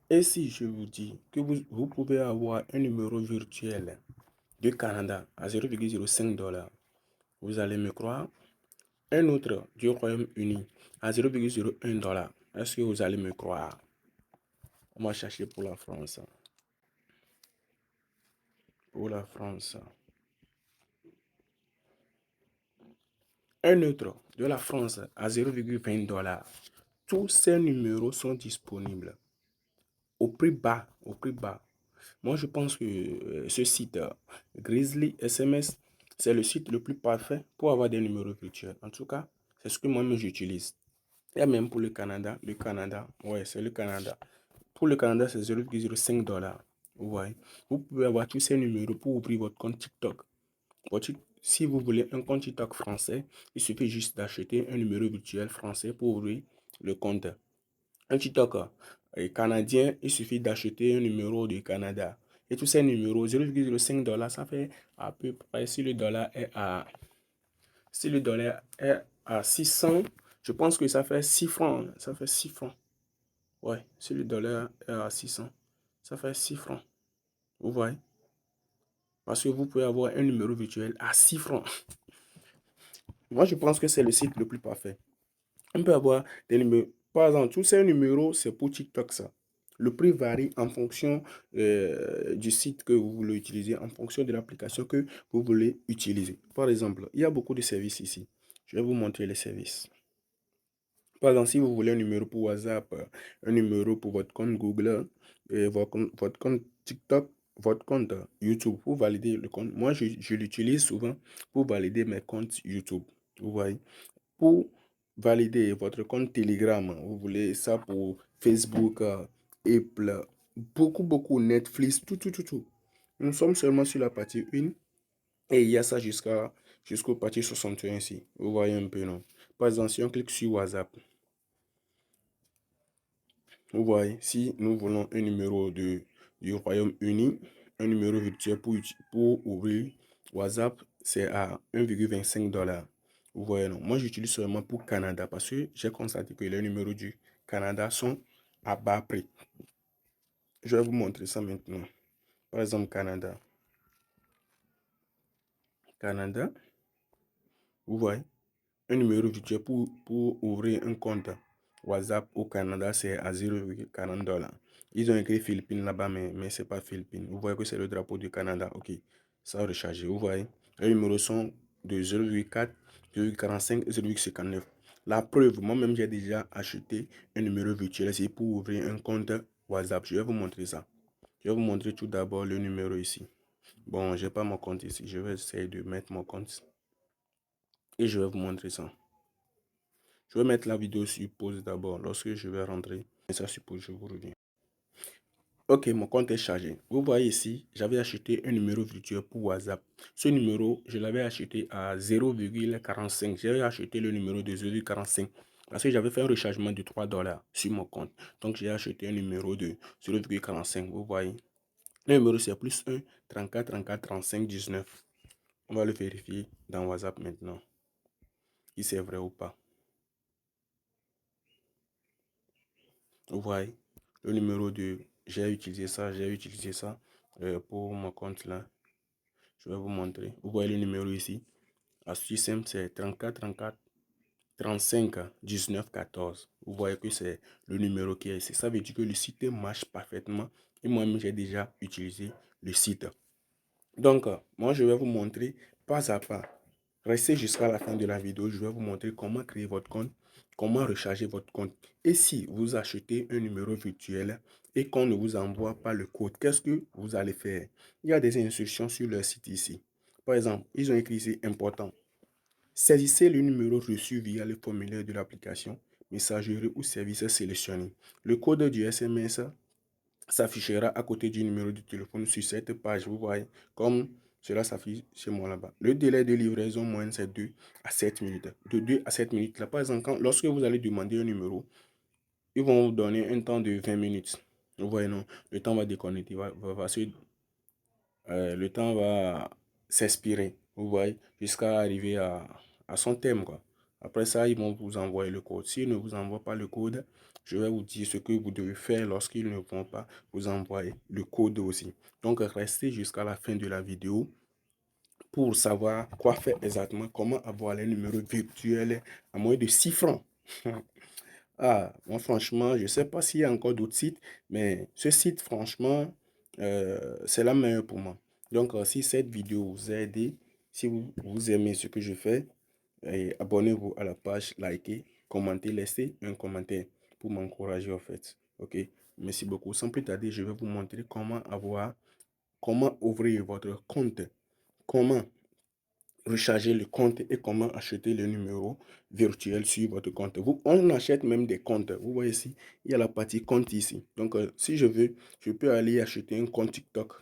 Et si je vous dis que vous pouvez avoir un numéro virtuel du Canada à 0,05 $, vous allez me croire? Un autre du Royaume-Uni à 0,01 $. Est-ce que vous allez me croire? On va chercher pour la France. Pour la France. Un autre de la France à 0,20 $. Tous ces numéros sont disponibles au prix bas, au prix bas. Moi, je pense que ce site Grizzly SMS, c'est le site le plus parfait pour avoir des numéros virtuels. En tout cas, c'est ce que moi-même j'utilise. Et même pour le Canada, ouais, c'est le Canada. Pour le Canada, c'est 0,05 $. Vous voyez, vous pouvez avoir tous ces numéros pour ouvrir votre compte TikTok. Si vous voulez un compte TikTok français, il suffit juste d'acheter un numéro virtuel français pour ouvrir le compte. Un TikTok canadien, il suffit d'acheter un numéro du Canada. Et tous ces numéros, 0,05 $, ça fait à peu près, si le dollar est à 600, je pense que ça fait 6 francs. Ça fait 6 francs. Ouais, si le dollar est à 600, ça fait 6 francs. Vous voyez? Parce que vous pouvez avoir un numéro virtuel à 6 francs. Moi, je pense que c'est le site le plus parfait. On peut avoir des numéros. Par exemple, tous ces numéros, c'est pour TikTok, ça. Le prix varie en fonction du site que vous voulez utiliser, en fonction de l'application que vous voulez utiliser. Par exemple, il y a beaucoup de services ici. Je vais vous montrer les services. Par exemple, si vous voulez un numéro pour WhatsApp, un numéro pour votre compte Google, votre compte TikTok, votre compte YouTube, pour valider le compte. Moi, je l'utilise souvent pour valider mes comptes YouTube. Vous voyez? Pour valider votre compte Telegram, vous voulez ça pour Facebook, Apple, beaucoup, Netflix, tout. Nous sommes seulement sur la partie 1 et il y a ça jusqu'au partie 61 ici. Vous voyez un peu, non? Par exemple, si on clique sur WhatsApp, vous voyez, si nous voulons un numéro du Royaume-Uni, un numéro virtuel pour ouvrir WhatsApp, c'est à 1,25 $. Vous voyez, non. Moi, j'utilise seulement pour Canada parce que j'ai constaté que les numéros du Canada sont à bas prix. Je vais vous montrer ça maintenant. Par exemple, Canada. Canada, vous voyez, un numéro virtuel pour ouvrir un compte WhatsApp au Canada, c'est à 0,40 $. Ils ont écrit Philippines là-bas, mais ce n'est pas Philippines. Vous voyez que c'est le drapeau du Canada. Ok, ça a rechargé. Vous voyez, les numéros sont de 0,4, 0,45 et 0,59. La preuve, moi-même, j'ai déjà acheté un numéro virtuel. C'est pour ouvrir un compte WhatsApp. Je vais vous montrer ça. Je vais vous montrer tout d'abord le numéro ici. Bon, je n'ai pas mon compte ici. Je vais essayer de mettre mon compte et je vais vous montrer ça. Je vais mettre la vidéo sur pause d'abord. Lorsque je vais rentrer, et ça suppose, je vous reviens. Ok, mon compte est chargé. Vous voyez ici, j'avais acheté un numéro virtuel pour WhatsApp. Ce numéro, je l'avais acheté à 0,45. J'ai acheté le numéro de 0,45 parce que j'avais fait un rechargement de 3 $ sur mon compte. Donc, j'ai acheté un numéro de 0,45. Vous voyez, le numéro c'est plus 1 34 34 35 19. On va le vérifier dans WhatsApp maintenant, si c'est vrai ou pas. Vous voyez, le numéro de j'ai utilisé ça pour mon compte là. Je vais vous montrer. Vous voyez le numéro ici. Astuce simple, c'est 34 34 35 19 14. Vous voyez que c'est le numéro qui est ici. Ça veut dire que le site marche parfaitement. Et moi-même, j'ai déjà utilisé le site. Donc, moi, je vais vous montrer pas à pas. Restez jusqu'à la fin de la vidéo. Je vais vous montrer comment créer votre compte, comment recharger votre compte. Et si vous achetez un numéro virtuel et qu'on ne vous envoie pas le code, qu'est-ce que vous allez faire? Il y a des instructions sur leur site ici. Par exemple, ils ont écrit ici important. Saisissez le numéro reçu via le formulaire de l'application, messagerie ou service sélectionné. Le code du SMS s'affichera à côté du numéro de téléphone sur cette page. Vous voyez, comme cela s'affiche chez moi là-bas. Le délai de livraison moyenne, c'est 2 à 7 minutes. De 2 à 7 minutes. Là, par exemple, lorsque vous allez demander un numéro, ils vont vous donner un temps de 20 minutes. Vous voyez, non, le temps va déconnecter, le temps va s'expirer. Vous voyez, jusqu'à arriver à son thème, quoi. Après ça, ils vont vous envoyer le code. S'ils ne vous envoient pas le code, je vais vous dire ce que vous devez faire lorsqu'ils ne vont pas vous envoyer le code aussi. Donc, restez jusqu'à la fin de la vidéo pour savoir quoi faire exactement, comment avoir les numéros virtuels à moins de 6 francs. Ah, moi franchement, je ne sais pas s'il y a encore d'autres sites, mais ce site, franchement, c'est la meilleure pour moi. Donc, si cette vidéo vous a aidé, si vous aimez ce que je fais, abonnez-vous à la page, likez, commentez, laissez un commentaire pour m'encourager en fait. Ok, merci beaucoup. Sans plus tarder, je vais vous montrer comment ouvrir votre compte, comment recharger le compte et comment acheter le numéro virtuel sur votre compte. On achète même des comptes. Vous voyez ici, il y a la partie compte ici. Donc, si je veux, je peux aller acheter un compte TikTok.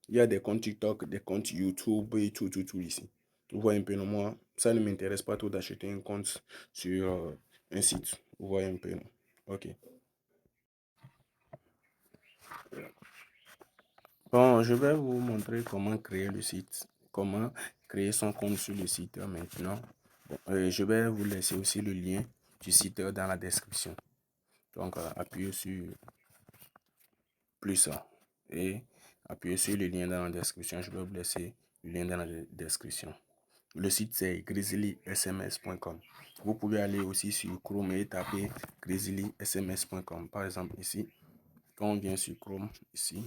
Il y a des comptes TikTok, des comptes YouTube et tout ici. Vous voyez un peu, non, moi, ça ne m'intéresse pas trop d'acheter un compte sur un site. Vous voyez un peu, non? Ok. Bon, je vais vous montrer comment créer le site, comment créer son compte sur le site maintenant. Bon, je vais vous laisser aussi le lien du site dans la description. Donc, appuyez sur plus et appuyez sur le lien dans la description. Je vais vous laisser le lien dans la description. Le site c'est grizzlysms.com. Vous pouvez aller aussi sur Chrome et taper grizzlysms.com. Par exemple ici, quand on vient sur Chrome ici,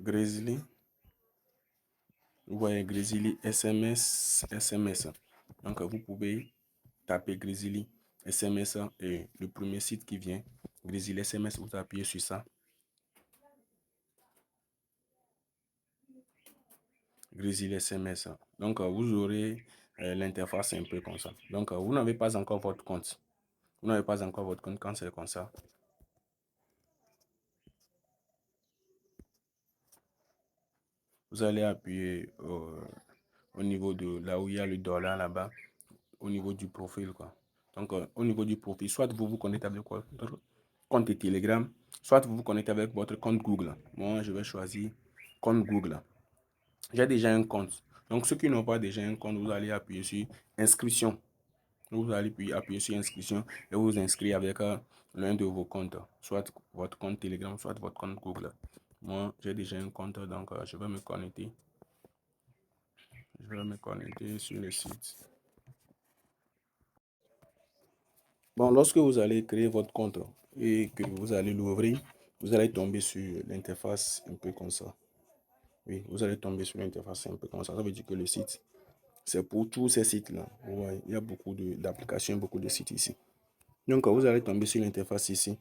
Grizzly, vous voyez Grizzly SMS. Donc vous pouvez taper Grizzly SMS et le premier site qui vient, Grizzly SMS, vous appuyez sur ça. Grizzly SMS. Donc vous aurez l'interface un peu comme ça. Donc vous n'avez pas encore votre compte. Vous n'avez pas encore votre compte quand c'est comme ça. Vous allez appuyer au niveau de là où il y a le dollar là-bas, au niveau du profil quoi. Donc au niveau du profil, soit vous vous connectez avec votre compte Telegram, soit vous vous connectez avec votre compte Google. Moi, je vais choisir compte Google. J'ai déjà un compte. Donc ceux qui n'ont pas déjà un compte, vous allez appuyer sur inscription. Vous allez puis appuyer sur inscription et vous inscrire avec l'un de vos comptes, soit votre compte Telegram, soit votre compte Google. Moi, j'ai déjà un compte, donc je vais me connecter. Je vais me connecter sur le site. Bon, lorsque vous allez créer votre compte et que vous allez l'ouvrir, vous allez tomber sur l'interface un peu comme ça. Oui, vous allez tomber sur l'interface un peu comme ça. Ça veut dire que le site, c'est pour tous ces sites-là. Ouais, il y a beaucoup d'applications, beaucoup de sites ici. Donc, vous allez tomber sur l'interface ici.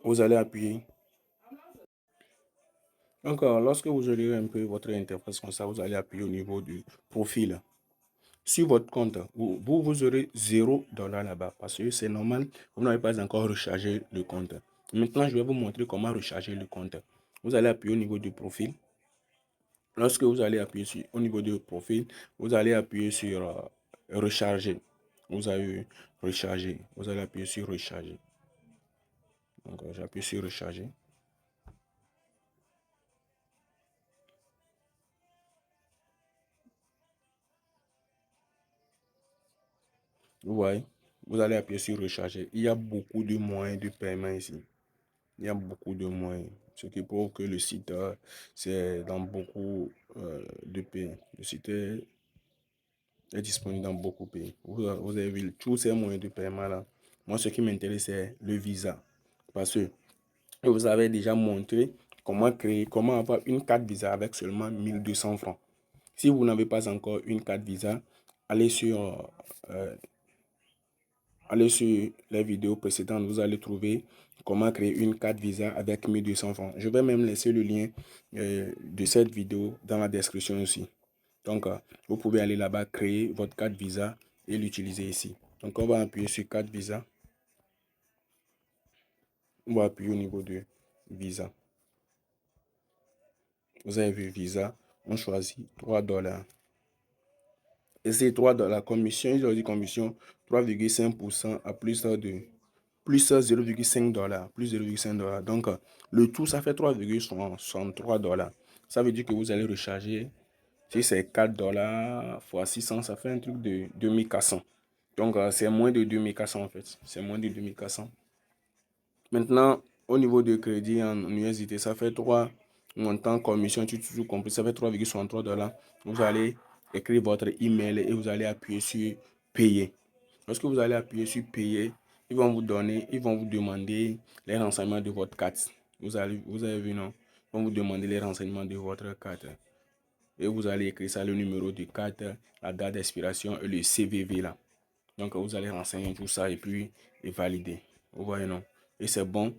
Vous allez appuyer. Donc, lorsque vous aurez un peu votre interface comme ça, vous allez appuyer au niveau du profil. Sur votre compte, vous aurez $0 là-bas parce que c'est normal, vous n'avez pas encore rechargé le compte. Maintenant, je vais vous montrer comment recharger le compte. Vous allez appuyer au niveau du profil. Lorsque vous allez appuyer au niveau du profil, vous allez appuyer sur recharger. Vous avez recharger. Vous allez appuyer sur recharger. Donc, j'appuie sur recharger. Vous voyez, vous allez appuyer sur recharger. Il y a beaucoup de moyens de paiement ici. Il y a beaucoup de moyens. Ce qui prouve que le site, c'est dans beaucoup de pays. Le site est disponible dans beaucoup de pays. Vous avez vu tous ces moyens de paiement là. Moi, ce qui m'intéresse, c'est le Visa. Parce que vous avez déjà montré comment avoir une carte Visa avec seulement 1200 francs. Si vous n'avez pas encore une carte Visa, allez sur euh, allez sur les vidéos précédentes, vous allez trouver comment créer une carte Visa avec 1200 francs. Je vais même laisser le lien de cette vidéo dans la description aussi. Donc, vous pouvez aller là-bas, créer votre carte Visa et l'utiliser ici. Donc, on va appuyer sur carte Visa. On va appuyer au niveau de Visa. Vous avez vu Visa, on choisit $3. Et c'est $3. Commission, ils ont dit commission 3,5% à plus 0,5 $. Plus 0,5 $. Donc, le tout, ça fait $3,63. Ça veut dire que vous allez recharger. Si c'est 4 dollars fois 600, ça fait un truc de 2400. Donc, c'est moins de 2400 en fait. C'est moins de 2400. Maintenant, au niveau de crédit en USDT, ça fait 3 montants commission, tout compris, ça fait 3,63 dollars. Vous allez écrire votre email et vous allez appuyer sur payer. Lorsque vous allez appuyer sur payer, ils vont vous demander les renseignements de votre carte. Vous avez vu, non? Ils vont vous demander les renseignements de votre carte. Et vous allez écrire ça, le numéro de carte, la date d'expiration et le CVV là. Donc, vous allez renseigner tout ça et puis valider. Vous voyez, non? Et c'est bon.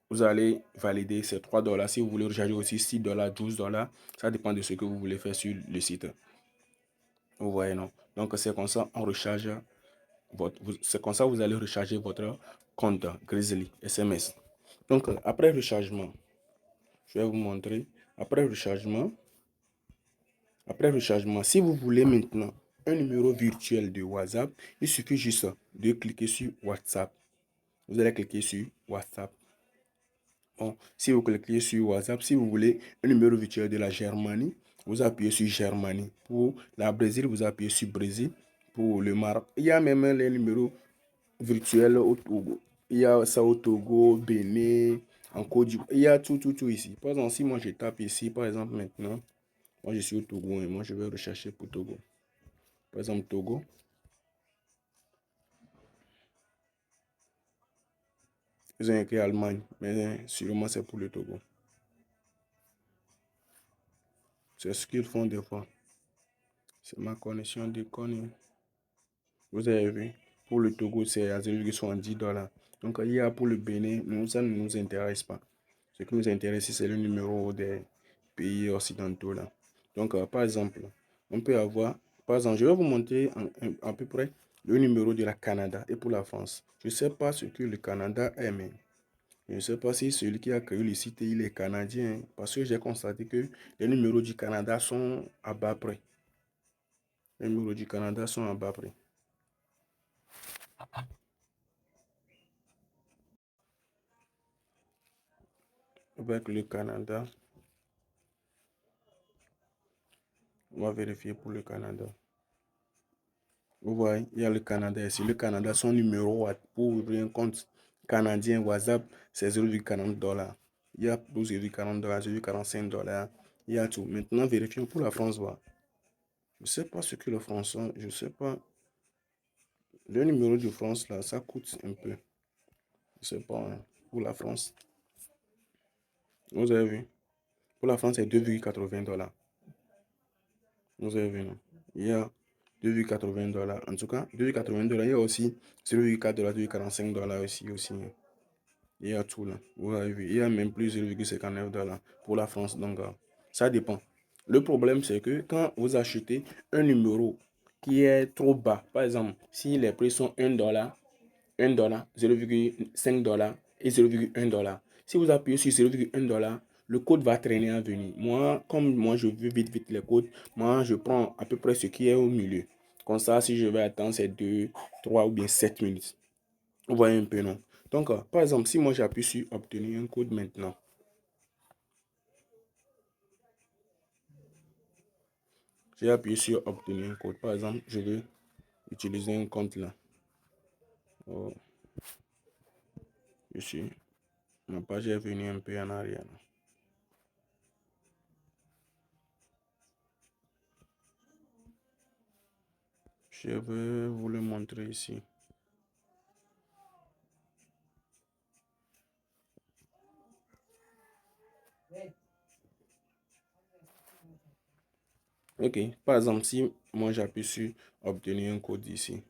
Vous allez valider ces 3 dollars. Si vous voulez recharger aussi 6 dollars, 12 dollars, ça dépend de ce que vous voulez faire sur le site. Vous voyez, non? Donc, c'est comme ça, on recharge c'est comme ça vous allez recharger votre compte Grizzly SMS. Donc, après rechargement, je vais vous montrer. Après rechargement, si vous voulez maintenant un numéro virtuel de WhatsApp, il suffit juste de cliquer sur WhatsApp. Vous allez cliquer sur WhatsApp. Bon, si vous cliquez sur WhatsApp, si vous voulez un numéro virtuel de la Germanie, vous appuyez sur Germanie. Pour la Brésil, vous appuyez sur Brésil. Pour le Maroc, il y a même les numéros virtuels au Togo. Il y a ça au Togo, Bénin, en Côte d'Ivoire. Il y a tout ici. Par exemple, si moi je tape ici, par exemple maintenant, moi je suis au Togo et moi je vais rechercher pour Togo. Par exemple, Togo. Ils ont écrit Allemagne, mais sûrement c'est pour le Togo. C'est ce qu'ils font des fois. C'est ma connexion déconne. Vous avez vu, pour le Togo, c'est à 0,70 dollars. Donc, il y a pour le Bénin, nous, ça ne nous intéresse pas. Ce qui nous intéresse, c'est le numéro des pays occidentaux là. Donc, par exemple, on peut avoir, par exemple, je vais vous montrer à peu près le numéro de la Canada et pour la France. Je ne sais pas ce que le Canada est, mais je ne sais pas si celui qui a créé le site, il est canadien, parce que j'ai constaté que les numéros du Canada sont à bas prix. Les numéros du Canada sont à bas prix. Avec le Canada, on va vérifier pour le Canada. Vous voyez, il y a le Canada ici. Le Canada, son numéro pour ouvrir un compte canadien WhatsApp, c'est 0,40 dollars. Il y a 0,40 dollars, 0,45 dollars. Il y a tout. Maintenant, vérifions pour la France. Voilà. Je ne sais pas ce que le français, je ne sais pas. Le numéro de France, là, ça coûte un peu. Je ne sais pas, hein, pour la France. Vous avez vu? Pour la France, c'est 2,80 dollars. Vous avez vu, non? Il y a 2,80 dollars. En tout cas, 2,80 dollars. Il y a aussi 0,4 dollars, 2,45 dollars aussi. Il y a tout là. Vous avez vu. Il y a même plus 0,59 dollars pour la France. Donc, ça dépend. Le problème, c'est que quand vous achetez un numéro qui est trop bas, par exemple, si les prix sont 1 dollar, 1 dollar, 0,5 dollars et 0,1 dollar. Si vous appuyez sur 0,1 dollar, le code va traîner à venir. Moi, comme moi, je veux vite les codes, moi, je prends à peu près ce qui est au milieu. Comme ça, si je vais attendre, c'est 2, 3 ou bien 7 minutes. Vous voyez un peu, non? Donc, par exemple, si moi, j'appuie sur obtenir un code maintenant, j'ai appuyé sur obtenir un code. Par exemple, je veux utiliser un compte là. Oh, je suis. Ma page est venue un peu en arrière. Je vais vous le montrer ici. Ok, par exemple, si moi j'appuie sur obtenir un code ici,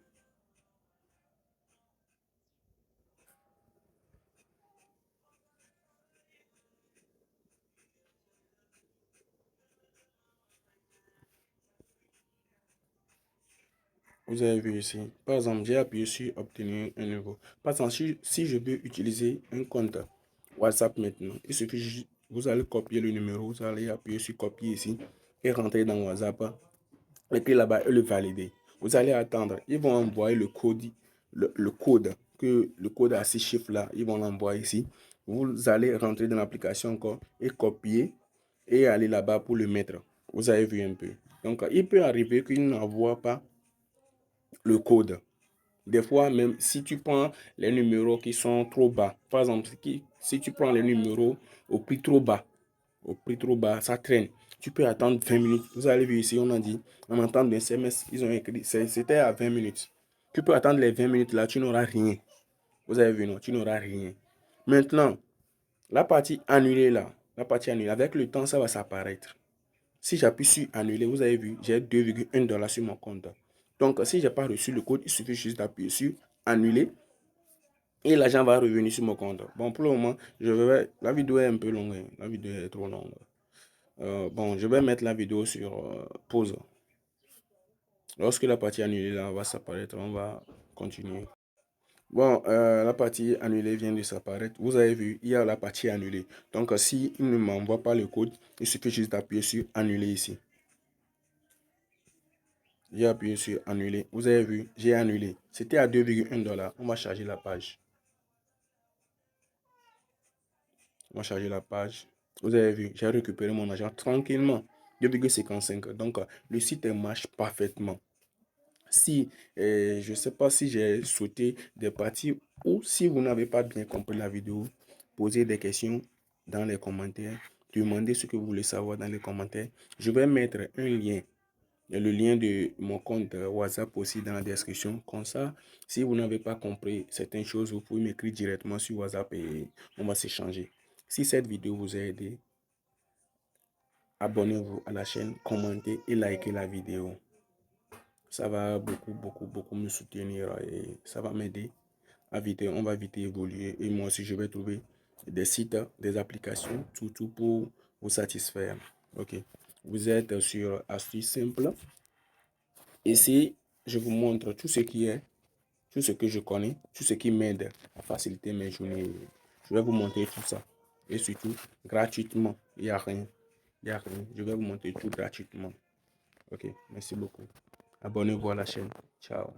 vous avez vu ici, par exemple, j'ai appuyé sur obtenir un nouveau. Par exemple, si je veux utiliser un compte WhatsApp maintenant, il suffit, vous allez copier le numéro, vous allez appuyer sur copier ici et rentrer dans WhatsApp, et là-bas et le valider. Vous allez attendre, ils vont envoyer le code, le code à 6 chiffres là, ils vont l'envoyer ici. Vous allez rentrer dans l'application encore et copier et aller là-bas pour le mettre. Vous avez vu un peu. Donc, il peut arriver qu'il n'envoie pas le code. Des fois, même si tu prends les numéros qui sont trop bas, par exemple, si tu prends les numéros au prix trop bas, ça traîne. Tu peux attendre 20 minutes. Vous allez voir ici, on a dit, en entendant des SMS, ils ont écrit, c'était à 20 minutes. Tu peux attendre les 20 minutes là, tu n'auras rien. Vous avez vu, non, tu n'auras rien. Maintenant, la partie annulée là, la partie annulée, avec le temps, ça va s'apparaître. Si j'appuie sur annuler, vous avez vu, j'ai 2,1 $ sur mon compte. Donc, si je n'ai pas reçu le code, il suffit juste d'appuyer sur annuler et l'argent va revenir sur mon compte. Bon, pour le moment, la vidéo est un peu longue. Hein. La vidéo est trop longue. Bon, je vais mettre la vidéo sur pause. Lorsque la partie annulée là va s'apparaître, on va continuer. Bon, la partie annulée vient de s'apparaître. Vous avez vu, il y a la partie annulée. Donc, si il ne m'envoie pas le code, il suffit juste d'appuyer sur annuler ici. J'ai appuyé sur annuler. Vous avez vu, j'ai annulé. C'était à 2,1 $. On va charger la page. On va charger la page. Vous avez vu, j'ai récupéré mon argent tranquillement. 2,55. Donc, le site marche parfaitement. Si, je ne sais pas si j'ai sauté des parties ou si vous n'avez pas bien compris la vidéo, posez des questions dans les commentaires. Demandez ce que vous voulez savoir dans les commentaires. Je vais mettre un lien. Le lien de mon compte WhatsApp aussi dans la description. Comme ça, si vous n'avez pas compris certaines choses, vous pouvez m'écrire directement sur WhatsApp et on va s'échanger. Si cette vidéo vous a aidé, abonnez-vous à la chaîne, commentez et likez la vidéo. Ça va beaucoup me soutenir et ça va m'aider à vite, on va vite évoluer. Et moi aussi, je vais trouver des sites, des applications, tout pour vous satisfaire. Ok. Vous êtes sur Astuce Simple. Ici, je vous montre tout ce qui est, tout ce que je connais, tout ce qui m'aide à faciliter mes journées. Je vais vous montrer tout ça. Et surtout, gratuitement. Il n'y a rien. Il n'y a rien. Je vais vous montrer tout gratuitement. Ok, merci beaucoup. Abonnez-vous à la chaîne. Ciao.